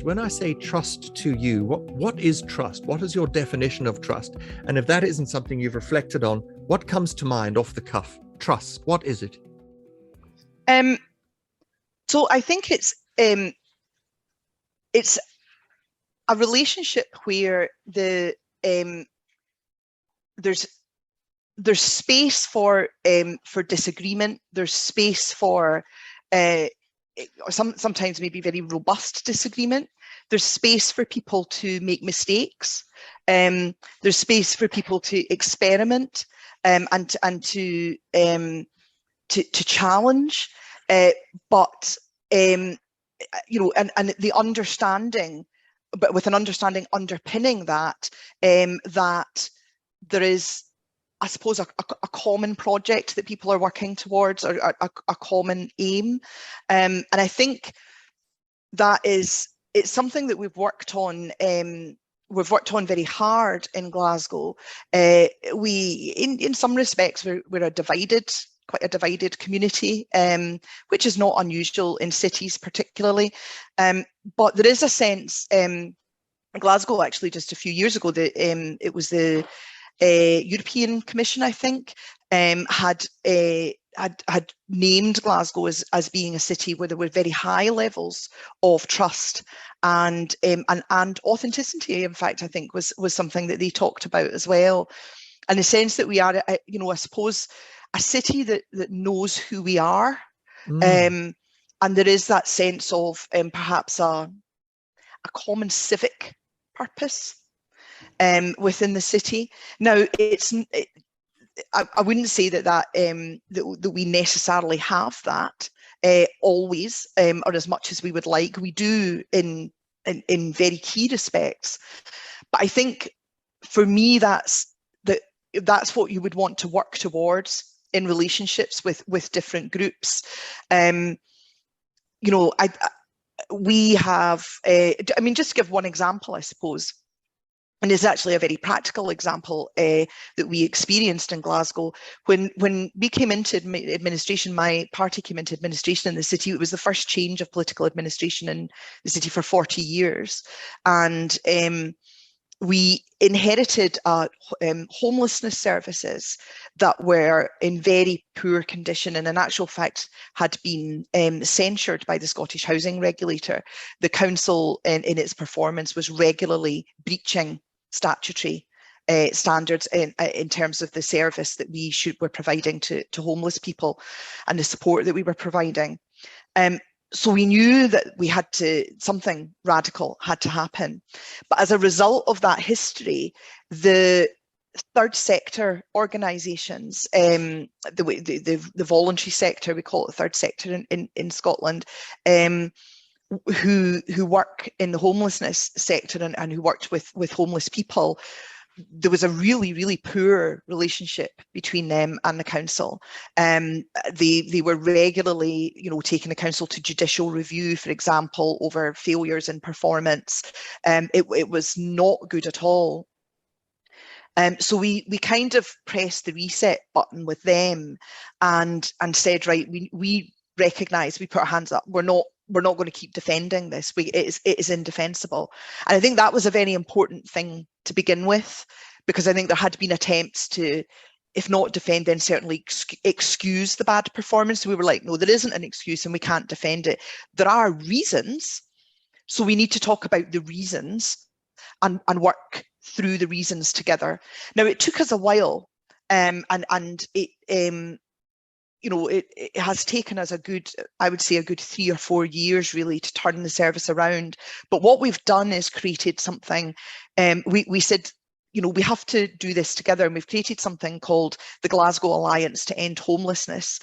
When I say trust to you, what is trust? What is your definition of trust? And if that isn't something you've reflected on, what comes to mind off the cuff? Trust, what is it? So I think it's a relationship where there's space for disagreement. There's space for sometimes maybe very robust disagreement. There's space for people to make mistakes. There's space for people to experiment and to challenge. But and the understanding, but with an understanding underpinning that, that there is, I suppose, a common project that people are working towards, or a common aim. And I think that it's something that we've worked on. We've worked on very hard in Glasgow. In some respects, we're quite a divided community, which is not unusual in cities particularly. But there is a sense, Glasgow actually just a few years ago, that it was the European Commission, I think, had named Glasgow as being a city where there were very high levels of trust and authenticity. In fact, I think was something that they talked about as well. And the sense that we are, I suppose, a city that knows who we are, and there is that sense of perhaps a common civic purpose within the city. Now, I wouldn't say that we necessarily have that always, or as much as we would like. We do in very key respects, but I think for me that's what you would want to work towards in relationships with different groups. We have, just to give one example, I suppose, and it's actually a very practical example that we experienced in Glasgow. When we came into administration, my party came into administration in the city, it was the first change of political administration in the city for 40 years. And we inherited homelessness services that were in very poor condition, and in actual fact had been censured by the Scottish housing regulator. The council in its performance was regularly breaching statutory standards in terms of the service that were providing to homeless people and the support that we were providing. So we knew that something radical had to happen. But as a result of that history, the third sector organisations, the voluntary sector, we call it the third sector in Scotland, who work in the homelessness sector and who worked with homeless people, there was a really, really poor relationship between them and the council. They were regularly, taking the council to judicial review, for example, over failures in performance. It was not good at all. So we kind of pressed the reset button with them and said, right, we recognise, we put our hands up. We're not going to keep defending this. It is indefensible. And I think that was a very important thing to begin with, because I think there had been attempts to, if not defend, then certainly excuse the bad performance. So we were like, no, there isn't an excuse and we can't defend it. There are reasons. So we need to talk about the reasons and work through the reasons together. Now, it took us a while, and it it has taken us I would say a good 3 or 4 years really to turn the service around. But what we've done is created something. We said, we have to do this together, and we've created something called the Glasgow Alliance to End Homelessness,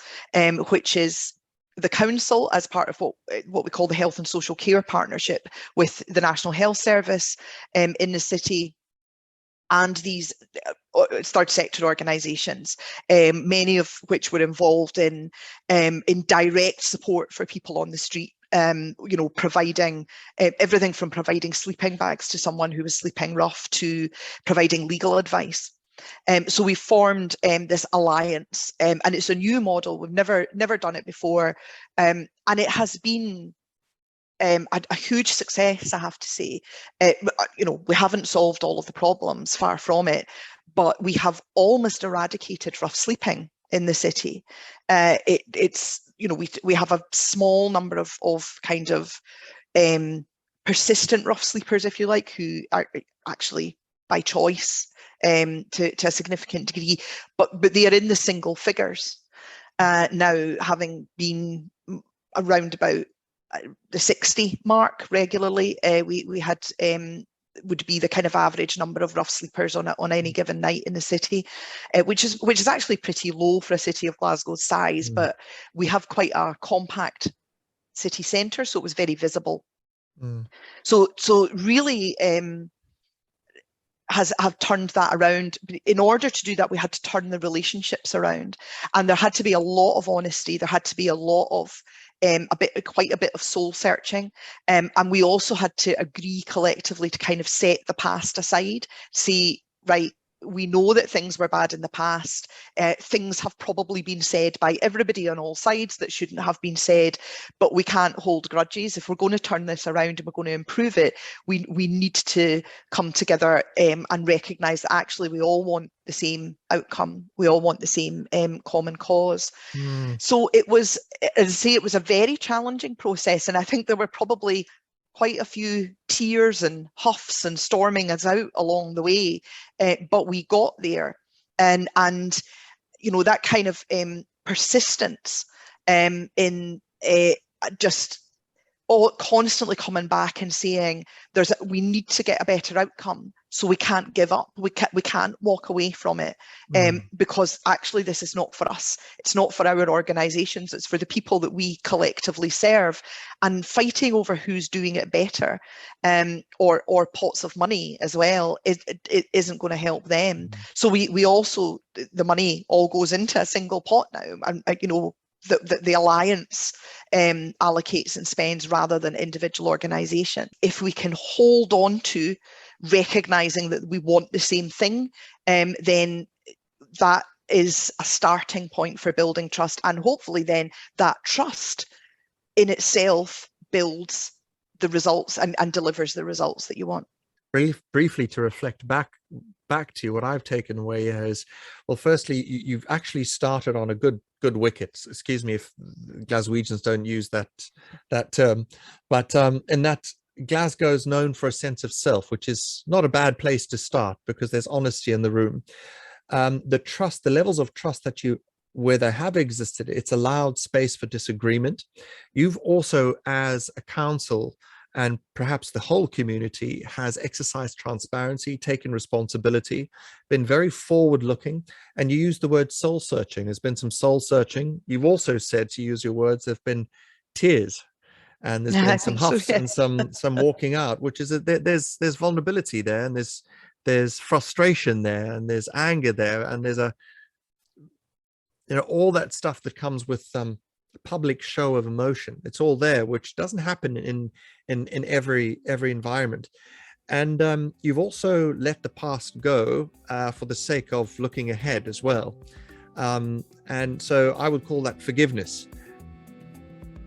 which is the council as part of what we call the Health and Social Care Partnership with the National Health Service in the city, and these third sector organisations, many of which were involved in direct support for people on the street, providing everything from providing sleeping bags to someone who was sleeping rough to providing legal advice. So we formed this alliance, and it's a new model. We've never done it before, and it has been a huge success, I have to say. We haven't solved all of the problems, far from it, but we have almost eradicated rough sleeping in the city. We have a small number of kind of persistent rough sleepers, if you like, who are actually by choice to a significant degree, but they are in the single figures now, having been around about the 60 mark regularly. We had would be the kind of average number of rough sleepers on any given night in the city, which is actually pretty low for a city of Glasgow's size, but we have quite a compact city centre, so it was very visible. So really have turned that around. In order to do that, we had to turn the relationships around, and there had to be a lot of honesty. There had to be a lot of quite a bit of soul searching, and we also had to agree collectively to kind of set the past aside, say, right, we know that things were bad in the past. Things have probably been said by everybody on all sides that shouldn't have been said, but we can't hold grudges. If we're going to turn this around and we're going to improve it, we need to come together and recognise that actually we all want the same outcome. We all want the same common cause. So it was, as I say, it was a very challenging process, and I think there were probably quite a few tears and huffs and storming us out along the way, but we got there, and that kind of persistence in just constantly coming back and saying we need to get a better outcome, so we can't give up, we can't walk away from it, because actually this is not for us, it's not for our organisations, it's for the people that we collectively serve, and fighting over who's doing it better, or pots of money as well, it isn't going to help them. So we also, the money all goes into a single pot now, and the alliance allocates and spends rather than individual organisation. If we can hold on to recognising that we want the same thing, then that is a starting point for building trust, and hopefully then that trust in itself builds the results and delivers the results that you want. Briefly to reflect back to you, what I've taken away here is, well, firstly, you've actually started on a good wicket. Excuse me if Glaswegians don't use that term, but in that Glasgow is known for a sense of self, which is not a bad place to start because there's honesty in the room. The trust, the levels of trust where they have existed, it's allowed space for disagreement. You've also, as a council, and perhaps the whole community, has exercised transparency, taken responsibility, been very forward-looking, and you use the word soul-searching. There's been some soul-searching. You've also said, to use your words, there have been tears, and there's been some huffs and some walking out, which is there's vulnerability there, and there's frustration there, and there's anger there, and there's all that stuff that comes with public show of emotion. It's all there, which doesn't happen in every environment. And you've also let the past go for the sake of looking ahead as well. And so I would call that forgiveness.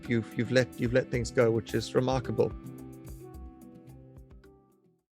You've let things go, which is remarkable.